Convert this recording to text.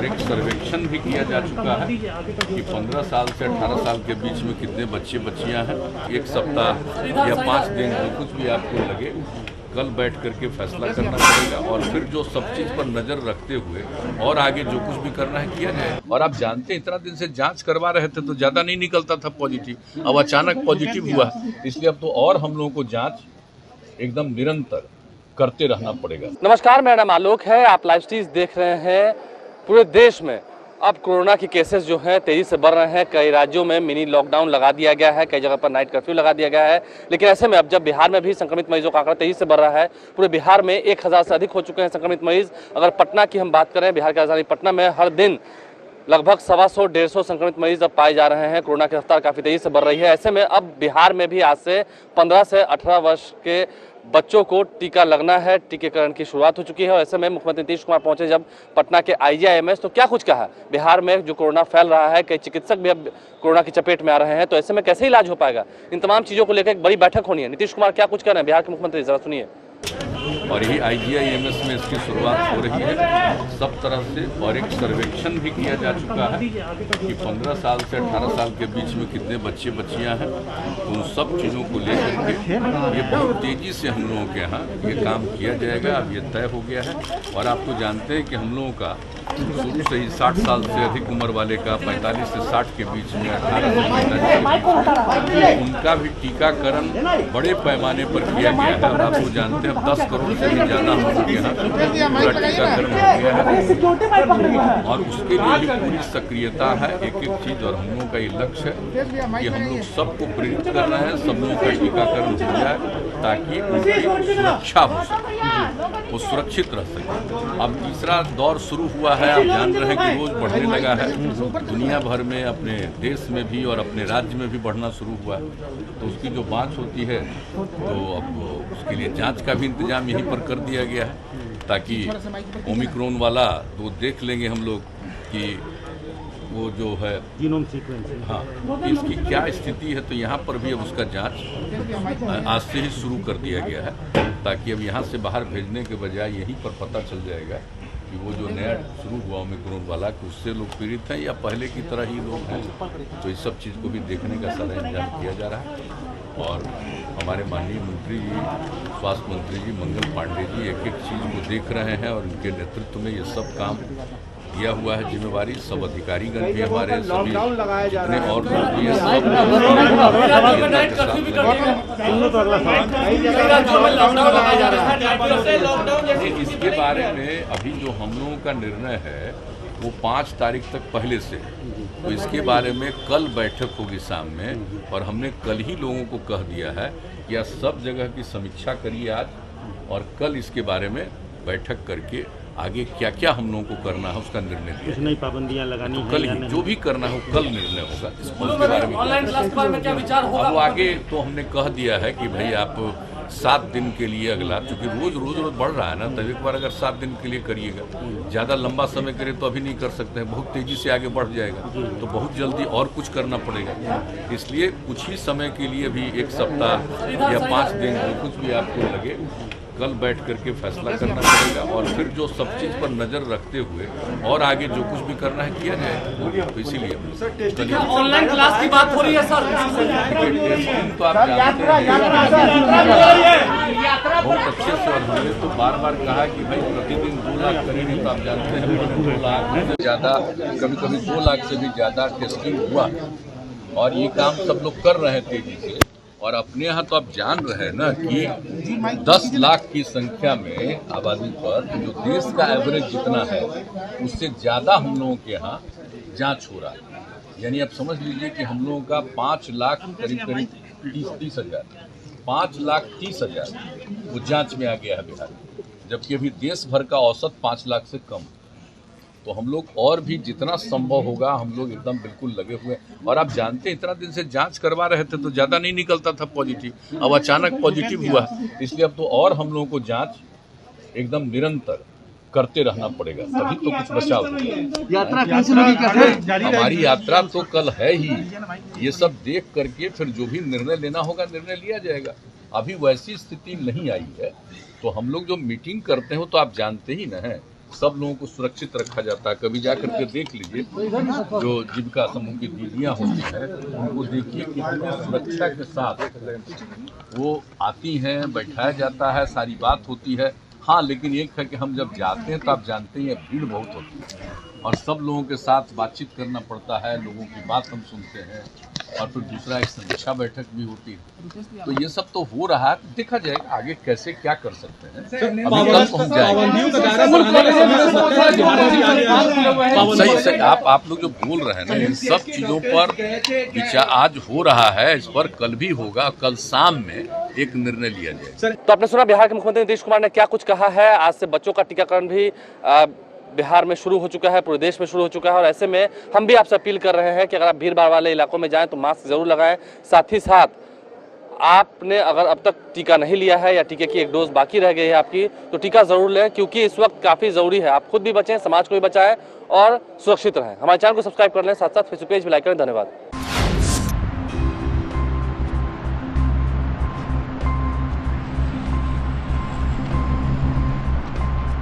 और एक सर्वेक्षण भी किया जा चुका है कि 15 साल से 18 साल के बीच में कितने बच्चे बच्चियां हैं। एक सप्ताह या 5 दिन जो कुछ भी आपको लगे, कल बैठ करके फैसला करना पड़ेगा और फिर जो सब चीज़ पर नज़र रखते हुए और आगे जो कुछ भी करना है किया जाए। और आप जानते हैं इतना दिन से जांच करवा रहे थे तो ज़्यादा नहीं निकलता था पॉजिटिव, अब अचानक पॉजिटिव हुआ, इसलिए अब तो और हम लोगों को जांच एकदम निरंतर करते रहना पड़ेगा। नमस्कार, मेरा नाम आलोक है। आप लाइव स्ट्रीम देख रहे हैं। पूरे देश में अब कोरोना के केसेस जो हैं तेजी से बढ़ रहे हैं। कई राज्यों में मिनी लॉकडाउन लगा दिया गया है, कई जगह पर नाइट कर्फ्यू लगा दिया गया है। लेकिन ऐसे में अब जब बिहार में भी संक्रमित मरीजों का आंकड़ा तेजी से बढ़ रहा है, पूरे बिहार में 1000 से अधिक हो चुके हैं संक्रमित मरीज। अगर पटना की हम बात करें, बिहार की राजधानी पटना में हर दिन लगभग 125-150 संक्रमित मरीज अब पाए जा रहे हैं। कोरोना की रफ्तार काफ़ी तेजी से बढ़ रही है। ऐसे में अब बिहार में भी आज से 15 से 18 वर्ष के बच्चों को टीका लगना है। टीकाकरण की शुरुआत हो चुकी है और ऐसे में मुख्यमंत्री नीतीश कुमार पहुंचे जब पटना के IGIMS, तो क्या कुछ कहा बिहार में जो कोरोना फैल रहा है, कई चिकित्सक भी अब कोरोना की चपेट में आ रहे हैं, तो ऐसे में कैसे इलाज हो पाएगा, इन तमाम चीज़ों को लेकर एक बड़ी बैठक होनी है। नीतीश कुमार क्या कुछ कह रहे हैं बिहार के मुख्यमंत्री, जरा सुनिए। और यही IGIMS में इसकी शुरुआत हो रही है सब तरह से। और एक सर्वेक्षण भी किया जा चुका है कि 15 साल से 18 साल के बीच में कितने बच्चे बच्चियां हैं। उन सब चीज़ों को लेकर के ये बहुत तेज़ी से हम लोगों के यहाँ ये काम किया जाएगा। अब ये तय हो गया है। और आप तो जानते हैं कि हम लोगों का शुरू से ही 60 साल से अधिक उम्र वाले का 45 से 60 के बीच में 18 से 45 उनका भी टीकाकरण बड़े पैमाने पर किया गया है। और आप तो जानते हैं 10 करोड़ से भी ज़्यादा हम लोग के यहाँ पूरा टीकाकरण हो गया है और उसके लिए भी पूरी सक्रियता है, एक एक चीज़। और हम लोगों का ये लक्ष्य है कि हम लोग सबको प्रेरित करना है, सब लोगों का टीकाकरण हो जाए ताकि उनकी सुरक्षा हो सके, वो सुरक्षित रह सके। अब तीसरा दौर शुरू हुआ है, आप जान रहे हैं कि रोज़ बढ़ने लगा है दुनिया भर में, अपने देश में भी और अपने राज्य में भी बढ़ना शुरू हुआ है। तो उसकी जो जांच होती है तो अब उसके लिए जांच का भी इंतजाम यहीं पर कर दिया गया है ताकि ओमिक्रॉन वाला तो देख लेंगे हम लोग कि वो जो है जीनोम सीक्वेंसिंग, हाँ, इसकी क्या स्थिति है। तो यहाँ पर भी अब उसका जांच आज से ही शुरू कर दिया गया है ताकि अब यहाँ से बाहर भेजने के बजाय यहीं पर पता चल जाएगा कि वो जो नया शुरू हुआ ओमिक्रॉन वाला कि उससे लोग पीड़ित हैं या पहले की तरह ही लोग हैं। तो इस सब चीज़ को भी देखने का सारा इंतजाम किया जा रहा है। और हमारे माननीय मंत्री जी, स्वास्थ्य मंत्री जी मंगल पांडे जी एक एक चीज़ को देख रहे हैं और उनके नेतृत्व में ये सब काम दिया हुआ है जिम्मेवारी। सब अधिकारीगण भी हमारे सभी जितने और लोग भी हैं सब। इसके बारे में अभी जो हम लोगों का निर्णय है वो 5 तारीख तक पहले से, तो इसके बारे में कल बैठक होगी शाम में। और हमने कल ही लोगों को कह दिया है कि आप सब जगह की समीक्षा करिए आज और कल इसके बारे में बैठक करके आगे क्या क्या हम लोगों को करना है उसका निर्णय लिया। नई पाबंदियां लगानी तो कल ही जो भी करना है कल निर्णय होगा इसके बारे में। ऑनलाइन क्लास के बारे में क्या विचार होगा? अब आगे तो हमने कह दिया है कि भाई आप 7 दिन के लिए अगला, क्योंकि रोज बढ़ रहा है ना, तब एक बार अगर 7 दिन के लिए करिएगा, ज़्यादा लंबा समय करे तो अभी नहीं कर सकते हैं, बहुत तेज़ी से आगे बढ़ जाएगा तो बहुत जल्दी और कुछ करना पड़ेगा। इसलिए कुछ ही समय के लिए भी 1 सप्ताह या 5 दिन जो कुछ भी आपको लगे, कल बैठ करके फैसला करना पड़ेगा और फिर जो सब चीज़ पर नज़र रखते हुए और आगे जो कुछ भी करना है किया जाए। तो इसीलिए ऑनलाइन क्लास की बात हो रही है सर। टेस्टिंग तो आप जानते हैं बहुत अच्छे से, और हमने तो बार बार कहा कि भाई प्रतिदिन 2 लाख करेंगे तो आप जानते हैं 2 लाख से ज़्यादा, कभी कभी 2 लाख से भी ज़्यादा टेस्टिंग हुआ और ये काम सब लोग कर रहे हैं तेजी से। और अपने यहाँ तो आप जान रहे हैं ना कि 10 लाख की संख्या में आबादी पर जो देश का एवरेज जितना है उससे ज़्यादा हम लोगों के यहाँ जांच हो रहा है। यानी आप समझ लीजिए कि हम लोगों का 5 लाख करीब 30 हज़ार 5,30,000 वो जांच में आ गया है बिहार, जबकि अभी देश भर का औसत 5 लाख से कम। तो हम लोग और भी जितना संभव होगा हम लोग एकदम बिल्कुल लगे हुए। और आप जानते हैं इतना दिन से जांच करवा रहे थे तो ज़्यादा नहीं निकलता था पॉजिटिव, अब अचानक पॉजिटिव हुआ, इसलिए अब तो और हम लोगों को जांच एकदम निरंतर करते रहना पड़ेगा, तभी तो कुछ बचाव होगा। यात्रा कैसे लगी? हमारी यात्रा तो कल है ही, ये सब देख करके फिर जो भी निर्णय लेना होगा निर्णय लिया जाएगा। अभी वैसी स्थिति नहीं आई है, तो हम लोग जो मीटिंग करते हो तो आप जानते ही न हैं सब लोगों को सुरक्षित रखा जाता है। कभी जाकर के देख लीजिए, जो जीविका समूह की दीदियाँ होती हैं, उनको देखिए कितने सुरक्षा के साथ वो आती हैं, बैठाया जाता है, सारी बात होती है। हाँ, लेकिन एक है कि हम जब जाते हैं तो आप जानते हैं भीड़ बहुत होती है और सब लोगों के साथ बातचीत करना पड़ता है, लोगों की बात हम सुनते हैं और फिर दूसरा एक समीक्षा बैठक भी होती है। तो ये सब तो हो रहा है, देखा जाएगा आगे कैसे क्या कर सकते हैं। अभी कल पहुंच जाएंगे। सही आप लोग जो बोल रहे हैं ना, इन सब चीजों पर विचार आज हो रहा है, इस पर कल भी होगा। कल शाम में एक निर्णय लिया जाएगा। तो आपने सुना बिहार के मुख्यमंत्री नीतीश कुमार ने क्या कुछ कहा है। आज से बच्चों का टीकाकरण भी बिहार में शुरू हो चुका है, पूरे देश में शुरू हो चुका है और ऐसे में हम भी आपसे अपील कर रहे हैं कि अगर आप भीड़ भाड़ वाले इलाकों में जाएं तो मास्क जरूर लगाएं। साथ ही साथ आपने अगर अब तक टीका नहीं लिया है या टीके की एक डोज बाकी रह गई है आपकी, तो टीका जरूर लें, क्योंकि इस वक्त काफी जरूरी है। आप खुद भी बचें, समाज को भी बचाएं और सुरक्षित रहें। हमारे चैनल को सब्सक्राइब कर लें, साथ साथ फेसबुक पेज भी लाइक करें। धन्यवाद।